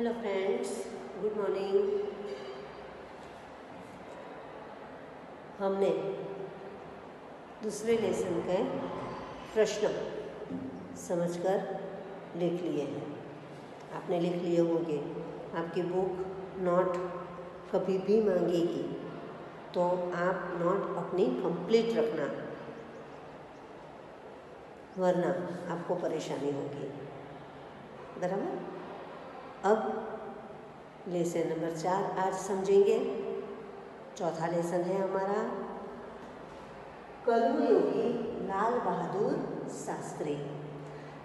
Hello friends, good morning. हमने दूसरे lesson के प्रश्न समझकर लिख लिए हैं। आपने लिख लिए होंगे। आपकी बुक नोट कभी भी मांगेगी तो आप नोट अपनी कंप्लीट रखना, वरना आपको परेशानी होगी। बराबर। अब लेसन नंबर 4 आज समझेंगे। चौथा लेसन है हमारा कर्मयोगी लाल बहादुर शास्त्री।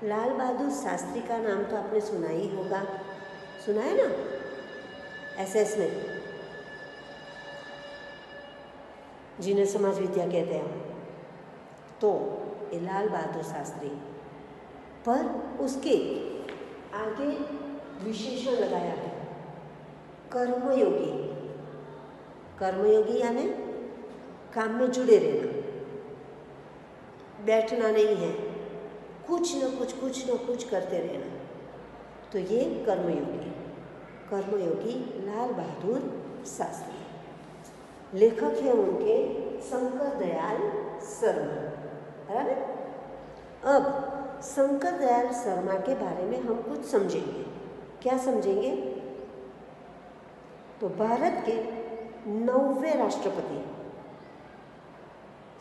लाल बहादुर शास्त्री का नाम तो आपने सुना ही होगा, सुना है ना? एसएस में, जिन्हें समाज विद्या कहते हैं। तो ये लाल बहादुर शास्त्री पर उसके आगे विशेषण लगाया है कर्मयोगी। कर्मयोगी यानी काम में जुड़े रहना, बैठना नहीं है, कुछ न कुछ करते रहना। तो ये कर्मयोगी लाल बहादुर शास्त्री। लेखक है उनके शंकर दयाल शर्मा। बराबर। अब शंकर दयाल शर्मा के बारे में हम कुछ समझेंगे। क्या समझेंगे? तो भारत के 9वें राष्ट्रपति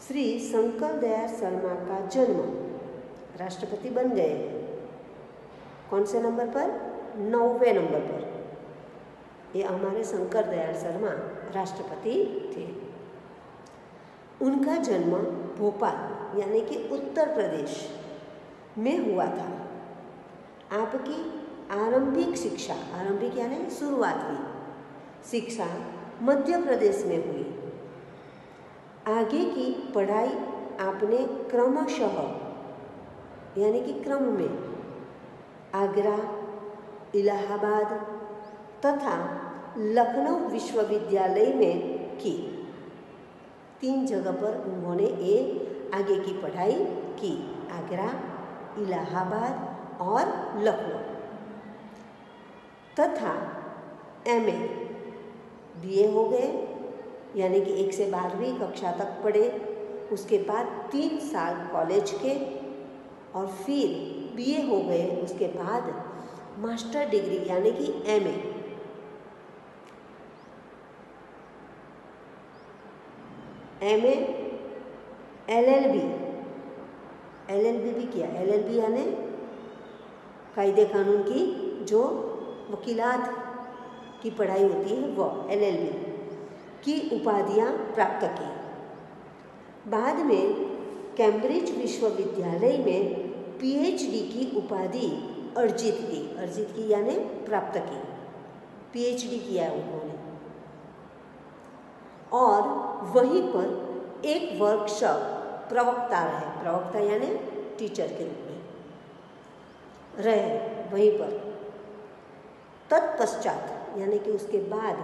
श्री शंकर दयाल शर्मा का जन्म, राष्ट्रपति बन गए कौन से नंबर पर? 9वें नंबर पर। ये हमारे शंकर दयाल शर्मा राष्ट्रपति थे। उनका जन्म भोपाल यानी कि उत्तर प्रदेश में हुआ था। आपकी आरंभिक शिक्षा, आरंभिक यानी शुरुआती शिक्षा मध्य प्रदेश में हुई। आगे की पढ़ाई आपने क्रमशः यानी कि क्रम में आगरा, इलाहाबाद तथा लखनऊ विश्वविद्यालय में की। 3 जगह पर उन्होंने ये आगे की पढ़ाई की, आगरा, इलाहाबाद और लखनऊ। तथा एमए, बीए हो गए, यानी कि 1 से 12वीं कक्षा तक पढ़े। उसके बाद 3 साल कॉलेज के और फिर बीए हो गए। उसके बाद मास्टर डिग्री यानी कि एमए। एमए, एलएलबी भी किया। एलएलबी यानी कायदे कानून की जो वकीलात की पढ़ाई होती है, वो एलएलबी की उपाधियां प्राप्त की। बाद में कैम्ब्रिज विश्वविद्यालय में पीएचडी की उपाधि अर्जित की यानी प्राप्त की। पीएचडी किया उन्होंने। और वहीं पर एक वर्कशॉप प्रवक्ता रहे, प्रवक्ता यानी टीचर के रूप में रहे वहीं पर। तत्पश्चात यानी कि उसके बाद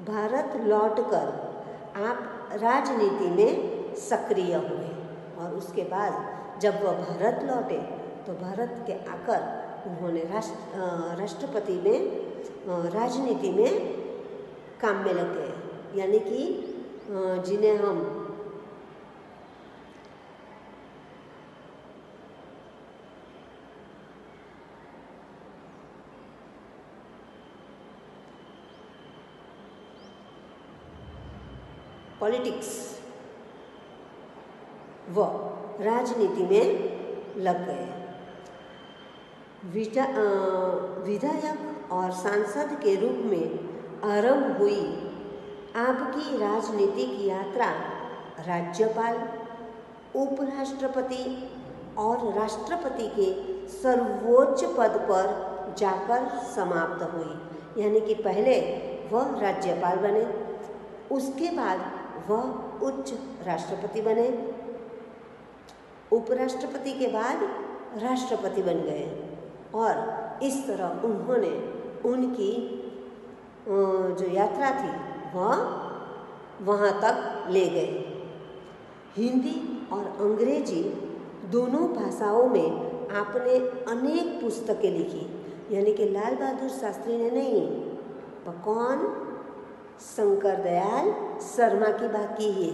भारत लौटकर आप राजनीति में सक्रिय हुए। और उसके बाद जब वह भारत लौटे तो भारत के आकर उन्होंने राष्ट्रपति में राजनीति में काम में लग गए। यानी कि जिन्हें हम पॉलिटिक्स व राजनीति में लग गए। विधायक और सांसद के रूप में आरंभ हुई आपकी राजनीतिक यात्रा राज्यपाल, उपराष्ट्रपति और राष्ट्रपति के सर्वोच्च पद पर जाकर समाप्त हुई। यानी कि पहले वह राज्यपाल बने, उसके बाद वह उच्च राष्ट्रपति बने, उपराष्ट्रपति के बाद राष्ट्रपति बन गए। और इस तरह उन्होंने उनकी जो यात्रा थी वह वहाँ तक ले गए। हिंदी और अंग्रेजी दोनों भाषाओं में आपने अनेक पुस्तकें लिखी। यानी कि लाल बहादुर शास्त्री ने नहीं, पर कौन, शंकर दयाल शर्मा की बात की है।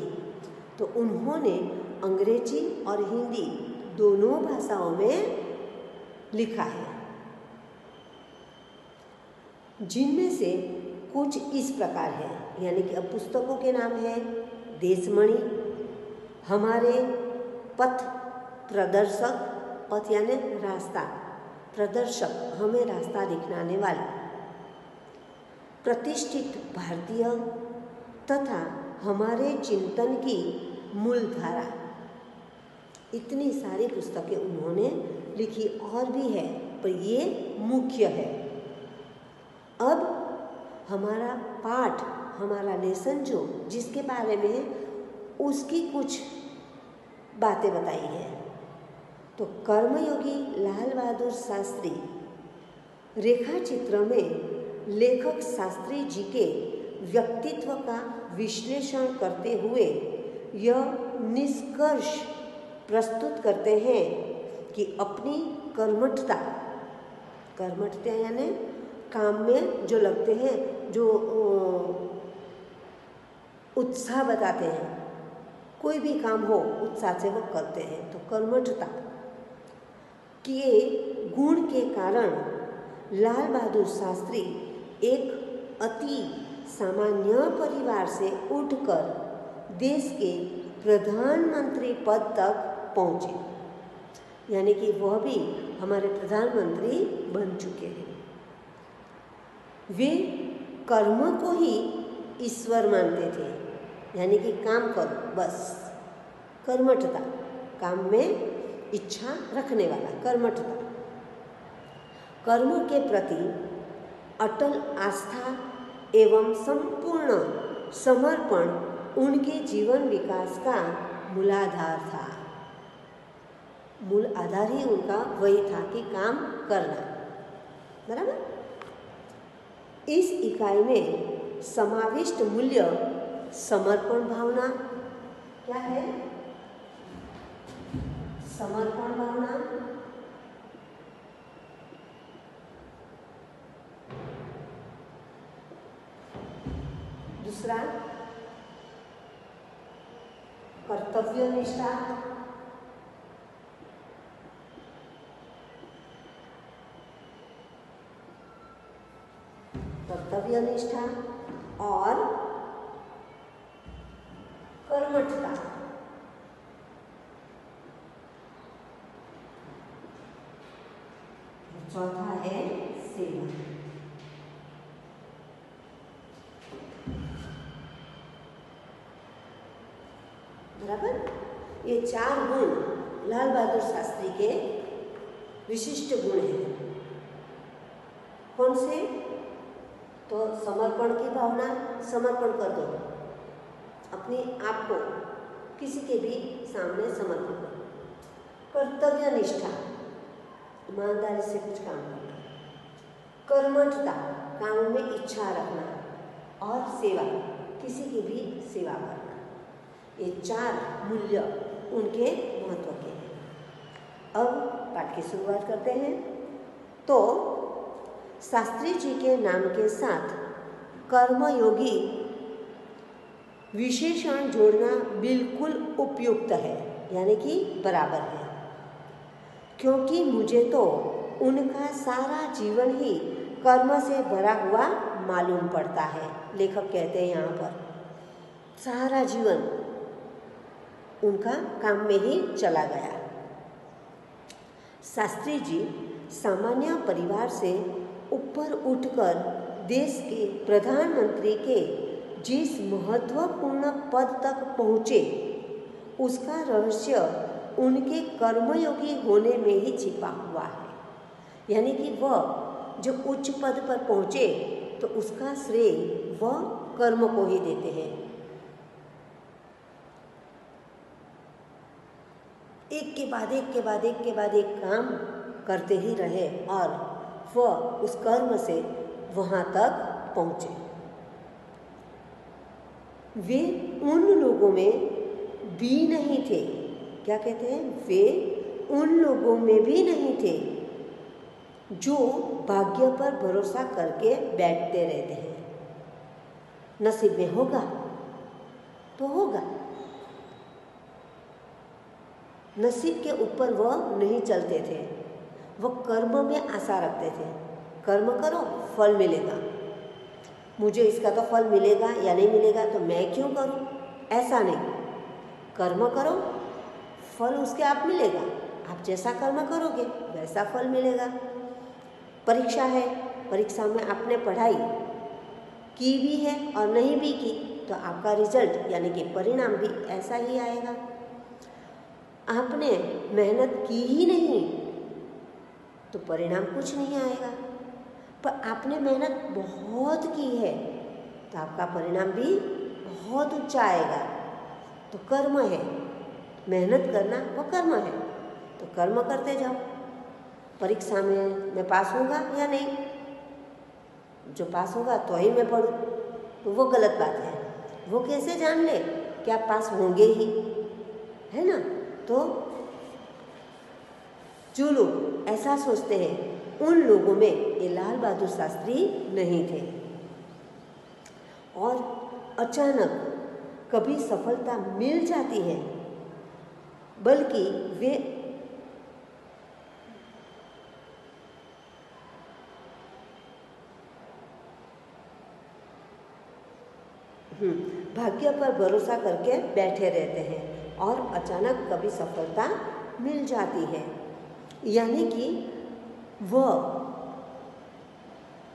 तो उन्होंने अंग्रेजी और हिंदी दोनों भाषाओं में लिखा है, जिनमें से कुछ इस प्रकार है। यानी कि अब पुस्तकों के नाम है देशमणि, हमारे पथ प्रदर्शक, पथ यानी रास्ता, प्रदर्शक हमें रास्ता दिखलाने वाला, प्रतिष्ठित भारतीय तथा हमारे चिंतन की मूलधारा। इतनी सारी पुस्तकें उन्होंने लिखी, और भी है पर ये मुख्य है। अब हमारा पाठ, हमारा लेसन जो जिसके बारे में है, उसकी कुछ बातें बताई है। तो कर्मयोगी लाल बहादुर शास्त्री रेखा चित्र में लेखक शास्त्री जी के व्यक्तित्व का विश्लेषण करते हुए यह निष्कर्ष प्रस्तुत करते हैं कि अपनी कर्मठता, कर्मठता यानी काम में जो लगते हैं, जो उत्साह बताते हैं, कोई भी काम हो उत्साह से वो करते हैं, तो कर्मठता के गुण के कारण लाल बहादुर शास्त्री एक अति सामान्य परिवार से उठकर देश के प्रधानमंत्री पद तक पहुँचे। यानी कि वह भी हमारे प्रधानमंत्री बन चुके हैं। वे कर्म को ही ईश्वर मानते थे, यानी कि काम करो बस, कर्मठता, काम में इच्छा रखने वाला, कर्मठता। कर्म के प्रति अटल आस्था एवं संपूर्ण समर्पण उनके जीवन विकास का मूलाधार था। मूल आधार ही उनका वही था कि काम करना, बराबर। इस इकाई में समाविष्ट मूल्य समर्पण भावना क्या है? समर्पण भावना, दूसरा कर्तव्य निष्ठा, कर्तव्य निष्ठा और कर्मठता। चौथा है सेवा। बराबर, ये चार गुण लाल बहादुर शास्त्री के विशिष्ट गुण हैं। कौन से? तो समर्पण की भावना, समर्पण कर दो अपने आप को, किसी के भी सामने समर्पण करो। कर्तव्य निष्ठा, ईमानदारी से कुछ काम करना। कर्मठता, काम में इच्छा रखना। और सेवा, किसी की भी सेवा करना। ये चार मूल्य उनके महत्व के हैं। अब पाठ की शुरुआत करते हैं। तो शास्त्री जी के नाम के साथ कर्मयोगी विशेषण जोड़ना बिल्कुल उपयुक्त है, यानी कि बराबर है, क्योंकि मुझे तो उनका सारा जीवन ही कर्म से भरा हुआ मालूम पड़ता है। लेखक कहते हैं यहाँ पर सारा जीवन उनका काम में ही चला गया। शास्त्री जी सामान्य परिवार से ऊपर उठकर देश के प्रधानमंत्री के जिस महत्वपूर्ण पद तक पहुँचे, उसका रहस्य उनके कर्मयोगी होने में ही छिपा हुआ है। यानी कि वह जो उच्च पद पर पहुँचे तो उसका श्रेय वह कर्म को ही देते हैं। एक के बाद एक के बाद एक के बाद एक काम करते ही रहे और वह उस कर्म से वहाँ तक पहुँचे। वे उन लोगों में भी नहीं थे, क्या कहते हैं, वे उन लोगों में भी नहीं थे जो भाग्य पर भरोसा करके बैठते रहते हैं। नसीब में होगा तो होगा, नसीब के ऊपर वह नहीं चलते थे, वह कर्म में आशा रखते थे। कर्म करो फल मिलेगा, मुझे इसका तो फल मिलेगा या नहीं मिलेगा तो मैं क्यों करूं, ऐसा नहीं। कर्म करो फल उसके आप मिलेगा, आप जैसा कर्म करोगे वैसा फल मिलेगा। परीक्षा है, परीक्षा में आपने पढ़ाई की भी है और नहीं भी की तो आपका रिजल्ट यानी कि परिणाम भी ऐसा ही आएगा। आपने मेहनत की ही नहीं तो परिणाम कुछ नहीं आएगा, पर आपने मेहनत बहुत की है तो आपका परिणाम भी बहुत ऊंचा आएगा। तो कर्म है, मेहनत करना वो कर्म है, तो कर्म करते जाओ। परीक्षा में मैं पास होगा या नहीं, जो पास होगा तो ही मैं पढ़ूँ तो वो गलत बात है। वो कैसे जान ले कि आप पास होंगे ही, है ना। तो जो लोग ऐसा सोचते हैं उन लोगों में ये लाल बहादुर शास्त्री नहीं थे। और अचानक कभी सफलता मिल जाती है, बल्कि वे भाग्य पर भरोसा करके बैठे रहते हैं और अचानक कभी सफलता मिल जाती है, यानी कि वह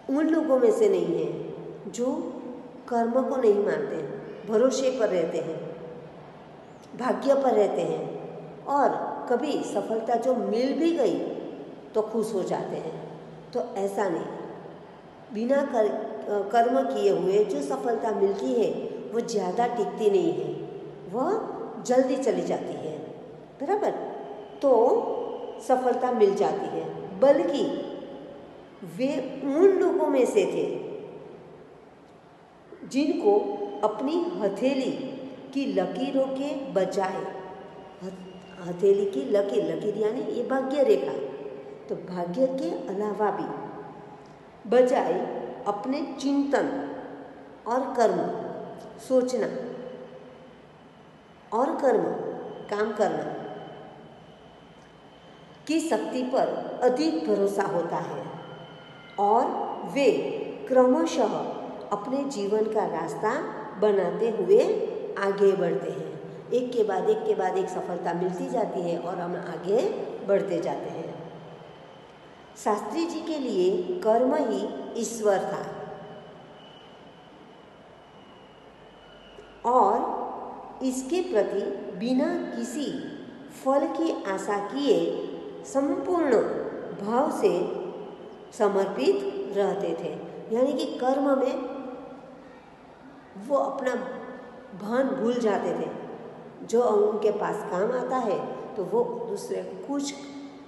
उन लोगों में से नहीं है जो कर्म को नहीं मानते, भरोसे पर रहते हैं, भाग्य पर रहते हैं और कभी सफलता जो मिल भी गई तो खुश हो जाते हैं। तो ऐसा नहीं, बिना कर्म किए हुए जो सफलता मिलती है वो ज़्यादा टिकती नहीं है, वह जल्दी चली जाती है, बराबर। तो सफलता मिल जाती है, बल्कि वे उन लोगों में से थे जिनको अपनी हथेली की लकीरों के बजाय, हथेली की लकीर यानी ये भाग्य रेखा, तो भाग्य के अलावा भी बजाय अपने चिंतन और कर्म, सोचना और कर्म, काम करना की शक्ति पर अधिक भरोसा होता है और वे क्रमशः अपने जीवन का रास्ता बनाते हुए आगे बढ़ते हैं। एक के बाद एक सफलता मिलती जाती है और हम आगे बढ़ते जाते हैं। शास्त्री जी के लिए कर्म ही ईश्वर था और इसके प्रति बिना किसी फल की आशा किए संपूर्ण भाव से समर्पित रहते थे। यानी कि कर्म में वो अपना भान भूल जाते थे, जो उनके पास काम आता है तो वो दूसरे कुछ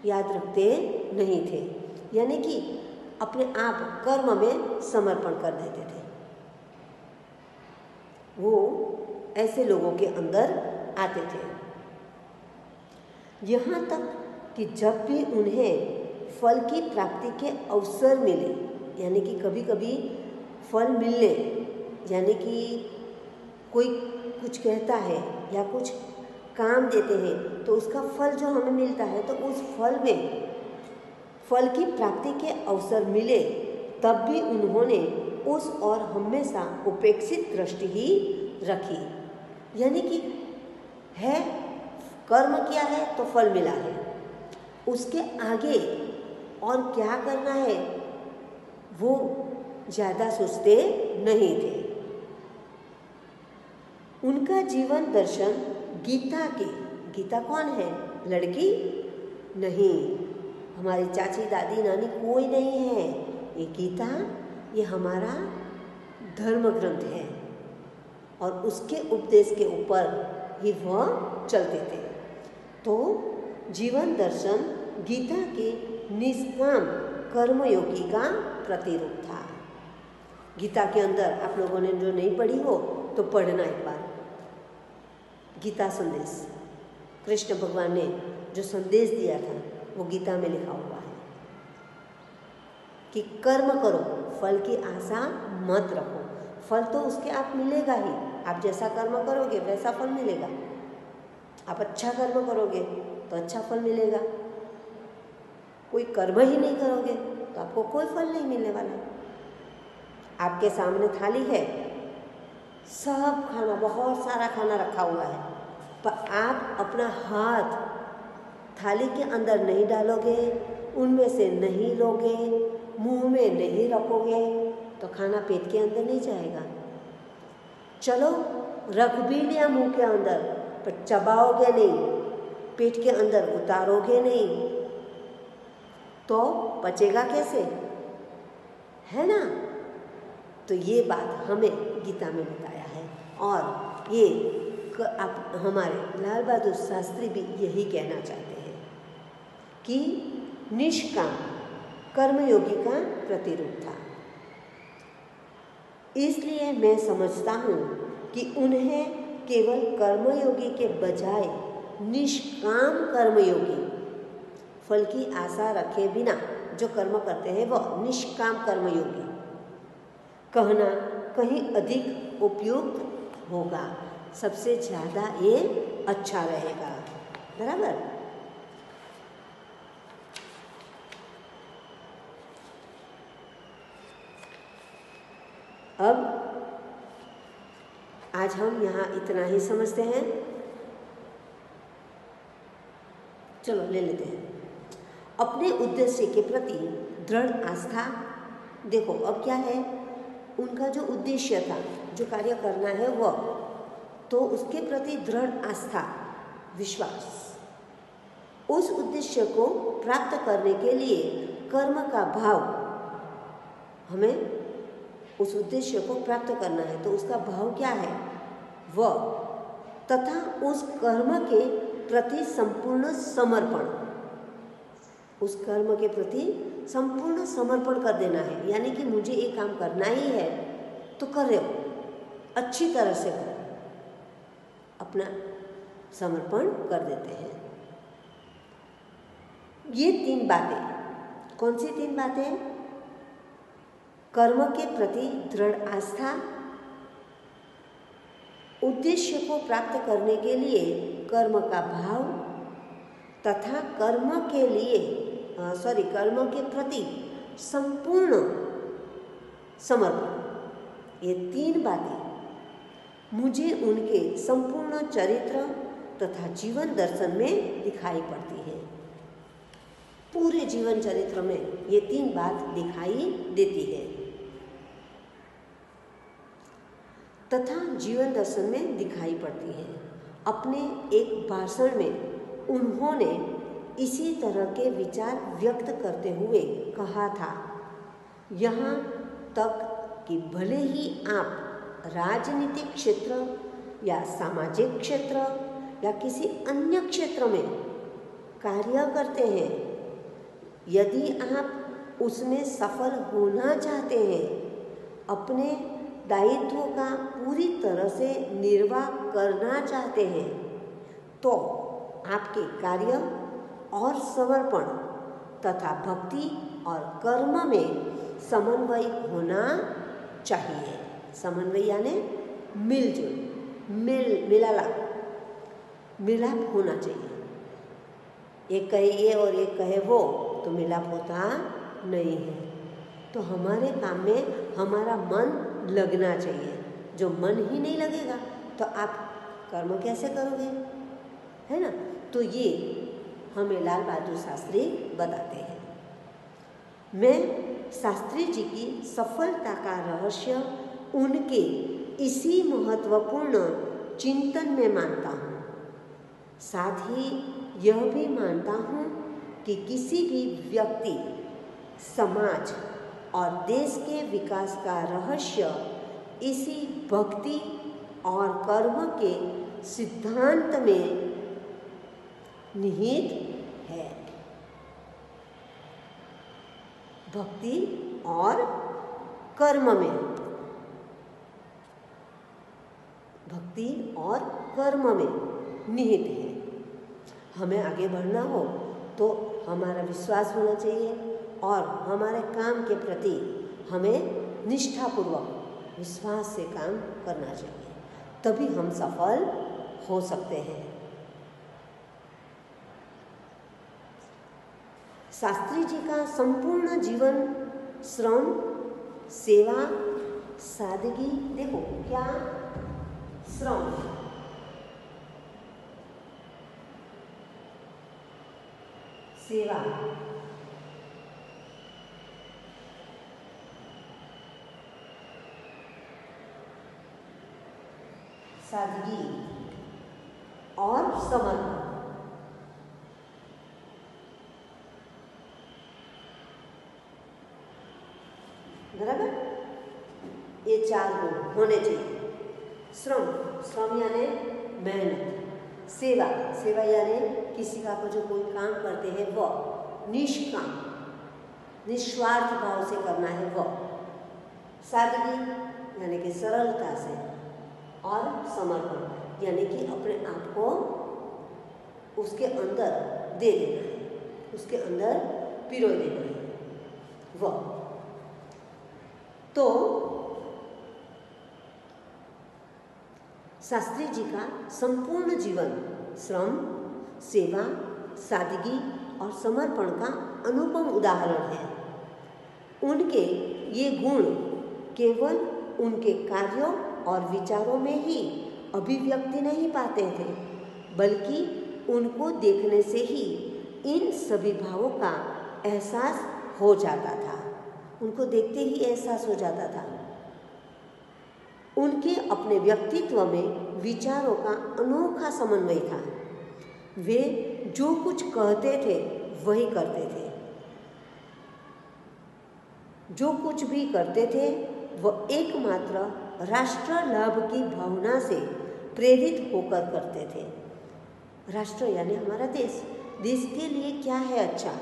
याद रखते नहीं थे, यानी कि अपने आप कर्म में समर्पण कर देते थे। वो ऐसे लोगों के अंदर आते थे, यहाँ तक कि जब भी उन्हें फल की प्राप्ति के अवसर मिले, यानी कि कभी कभी फल मिलने, यानी कि कोई कुछ कहता है या कुछ काम देते हैं तो उसका फल जो हमें मिलता है, तो उस फल में फल की प्राप्ति के अवसर मिले तब भी उन्होंने उस और हमेशा उपेक्षित दृष्टि ही रखी। यानी कि है, कर्म किया है तो फल मिला है, उसके आगे और क्या करना है वो ज़्यादा सोचते नहीं थे। उनका जीवन दर्शन गीता कौन है? लड़की नहीं, हमारी चाची दादी नानी कोई नहीं है, ये गीता ये हमारा धर्म ग्रंथ है और उसके उपदेश के ऊपर ही वह चलते थे। तो जीवन दर्शन गीता के निष्काम कर्मयोगी का प्रतिरूप था। गीता के अंदर आप लोगों ने जो नहीं पढ़ी हो तो पढ़ना एक बार। गीता संदेश, कृष्ण भगवान ने जो संदेश दिया था वो गीता में लिखा हुआ है। कि कर्म करो, फल की आशा मत रखो। फल तो उसके आप मिलेगा ही, आप जैसा कर्म करोगे वैसा फल मिलेगा। आप अच्छा कर्म करोगे तो अच्छा फल मिलेगा, कोई कर्म ही नहीं करोगे तो आपको कोई फल नहीं मिलने वाला है। आपके सामने थाली है, सब खाना, बहुत सारा खाना रखा हुआ है, पर आप अपना हाथ थाली के अंदर नहीं डालोगे, उनमें से नहीं लोगे, मुंह में नहीं रखोगे तो खाना पेट के अंदर नहीं जाएगा। चलो रख भी लिया मुंह के अंदर, पर चबाओगे नहीं, पेट के अंदर उतारोगे नहीं तो पचेगा कैसे, है ना। तो ये बात हमें गीता में बताया है, और ये आप हमारे लाल बहादुर शास्त्री भी यही कहना चाहते हैं कि निष्काम कर्मयोगी का प्रतिरूप था। इसलिए मैं समझता हूँ कि उन्हें केवल कर्मयोगी के बजाय निष्काम कर्मयोगी, फल की आशा रखे बिना जो कर्म करते हैं वह निष्काम कर्मयोगी कहना कहीं अधिक उपयुक्त होगा, सबसे ज़्यादा ये अच्छा रहेगा। बराबर। अब आज हम यहाँ इतना ही समझते हैं। चलो ले लेते हैं। अपने उद्देश्य के प्रति दृढ़ आस्था। देखो अब क्या है, उनका जो उद्देश्य था, जो कार्य करना है वह, तो उसके प्रति दृढ़ आस्था, विश्वास, उस उद्देश्य को प्राप्त करने के लिए कर्म का भाव, हमें उस उद्देश्य को प्राप्त करना है तो उसका भाव क्या है वह, तथा उस कर्म के प्रति संपूर्ण समर्पण, उस कर्म के प्रति संपूर्ण समर्पण कर देना है। यानी कि मुझे ये काम करना ही है तो कर रहे हो, अच्छी तरह से करो, अपना समर्पण कर देते हैं। ये 3 बातें, कौन सी 3 बातें? कर्म के प्रति दृढ़ आस्था, उद्देश्य को प्राप्त करने के लिए कर्म का भाव, तथा कर्म के प्रति संपूर्ण समर्पण। ये 3 बातें मुझे उनके संपूर्ण चरित्र तथा जीवन दर्शन में दिखाई पड़ती है। पूरे जीवन चरित्र में ये 3 बात दिखाई देती है तथा जीवन दर्शन में दिखाई पड़ती है। अपने एक भाषण में उन्होंने इसी तरह के विचार व्यक्त करते हुए कहा था, यहाँ तक कि भले ही आप राजनीतिक क्षेत्र या सामाजिक क्षेत्र या किसी अन्य क्षेत्र में कार्य करते हैं, यदि आप उसमें सफल होना चाहते हैं, अपने दायित्व का पूरी तरह से निर्वाह करना चाहते हैं, तो आपके कार्य और समर्पण तथा भक्ति और कर्म में समन्वय होना चाहिए। समन्वय यानी मिलजुल, मिलाप होना चाहिए। एक कहे ये और एक कहे वो तो मिलाप होता नहीं है। तो हमारे काम में हमारा मन लगना चाहिए। जो मन ही नहीं लगेगा तो आप कर्म कैसे करोगे, है ना। तो ये हमें लाल बहादुर शास्त्री बताते हैं। मैं शास्त्री जी की सफलता का रहस्य उनके इसी महत्वपूर्ण चिंतन में मानता हूँ। साथ ही यह भी मानता हूँ कि किसी भी व्यक्ति, समाज और देश के विकास का रहस्य इसी भक्ति और कर्म के सिद्धांत में निहित है। भक्ति और कर्म में, भक्ति और कर्म में निहित है। हमें आगे बढ़ना हो तो हमारा विश्वास होना चाहिए, और हमारे काम के प्रति हमें निष्ठापूर्वक विश्वास से काम करना चाहिए, तभी हम सफल हो सकते हैं। शास्त्री जी का संपूर्ण जीवन श्रम, सेवा, सादगी, देखो क्या श्रम, सेवा, सादगी और समर्पण, बराबर, ये 4 गुण होने चाहिए। श्रम यानी मेहनत, सेवा यानी किसी का जो कोई काम करते हैं वह निष्काम, निस्वार्थ भाव से करना है वह, सादगी यानी कि सरलता से, और समर्पण यानी कि अपने आप को उसके अंदर दे देना है, उसके अंदर पिरो देना है वह। तो शास्त्री जी का संपूर्ण जीवन श्रम, सेवा, सादगी और समर्पण का अनुपम उदाहरण है। उनके ये गुण केवल उनके कार्यों और विचारों में ही अभिव्यक्ति नहीं पाते थे, बल्कि उनको देखने से ही इन सभी भावों का एहसास हो जाता था। उनको देखते ही एहसास हो जाता था। उनके अपने व्यक्तित्व में विचारों का अनोखा समन्वय था। वे जो कुछ कहते थे वही करते थे, जो कुछ भी करते थे वह एकमात्र राष्ट्र लाभ की भावना से प्रेरित होकर करते थे। राष्ट्र यानी हमारा देश, देश के लिए क्या है अच्छा,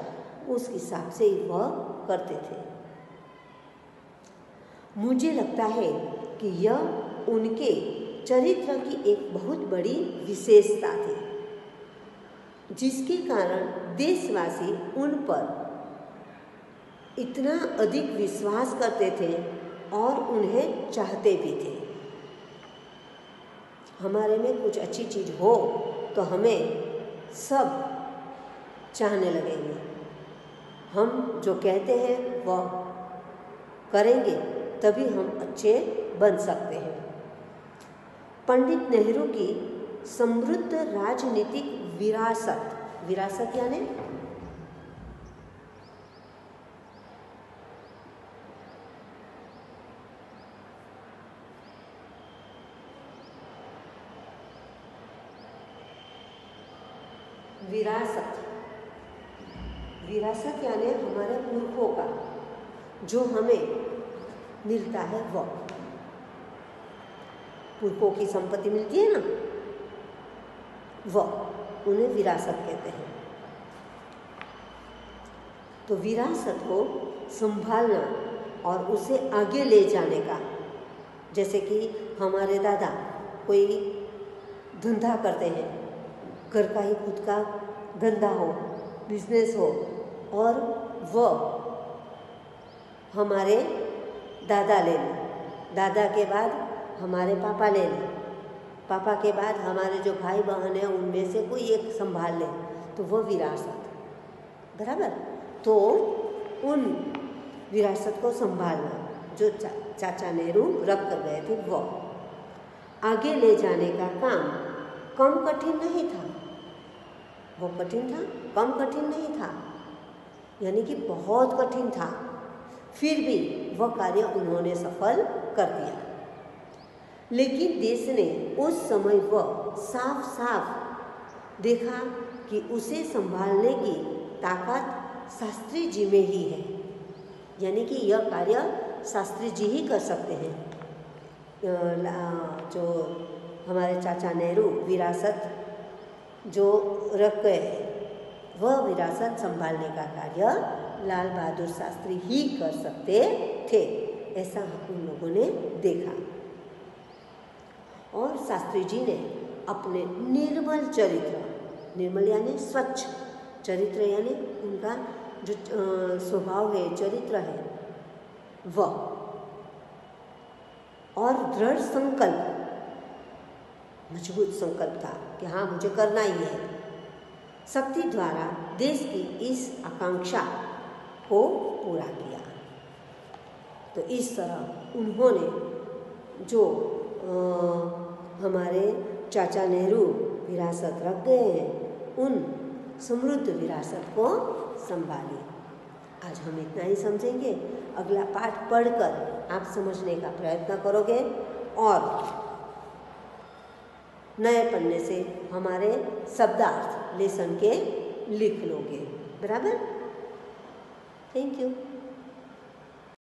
उस हिसाब से ही वह करते थे। मुझे लगता है कि यह उनके चरित्र की एक बहुत बड़ी विशेषता थी, जिसके कारण देशवासी उन पर इतना अधिक विश्वास करते थे और उन्हें चाहते भी थे। हमारे में कुछ अच्छी चीज़ हो तो हमें सब चाहने लगेंगे, हम जो कहते हैं वह करेंगे, तभी हम अच्छे बन सकते हैं। पंडित नेहरू की समृद्ध राजनीतिक विरासत यानी विरासत यानी हमारे पुरखों का जो हमें मिलता है वह, पुरखों की संपत्ति मिलती है ना, वह उन्हें विरासत कहते हैं। तो विरासत को संभालना और उसे आगे ले जाने का, जैसे कि हमारे दादा कोई धंधा करते हैं, घर का ही खुद का धंधा हो, बिजनेस हो, और वह हमारे दादा ले लें, दादा के बाद हमारे पापा ले लें, पापा के बाद हमारे जो भाई बहन हैं उनमें से कोई एक संभाल ले, तो वह विरासत, बराबर। तो उन विरासत को संभालना जो चाचा नेहरू रख कर गए थे, वह आगे ले जाने का काम कम कठिन नहीं था। वो कठिन था, कम कठिन नहीं था, यानी कि बहुत कठिन था, फिर भी वह कार्य उन्होंने सफल कर दिया। लेकिन देश ने उस समय वह साफ साफ देखा कि उसे संभालने की ताकत शास्त्री जी में ही है, यानी कि यह कार्य शास्त्री जी ही कर सकते हैं। जो हमारे चाचा नेहरू विरासत जो रख गए, वह विरासत संभालने का कार्य लाल बहादुर शास्त्री ही कर सकते थे, ऐसा उन लोगों ने देखा। और शास्त्री जी ने अपने निर्मल चरित्र, निर्मल यानी स्वच्छ चरित्र यानी उनका जो स्वभाव है, चरित्र है वह, और दृढ़ संकल्प, मजबूत संकल्प था कि हाँ मुझे करना ही है, शक्ति द्वारा देश की इस आकांक्षा को पूरा किया। तो इस तरह उन्होंने जो हमारे चाचा नेहरू विरासत रख गए हैं, उन समृद्ध विरासत को संभाली। आज हम इतना ही समझेंगे। अगला पाठ पढ़कर आप समझने का प्रयत्न करोगे और नए पन्ने से हमारे शब्दार्थ लेसन के लिख लोगे। बराबर? Thank you.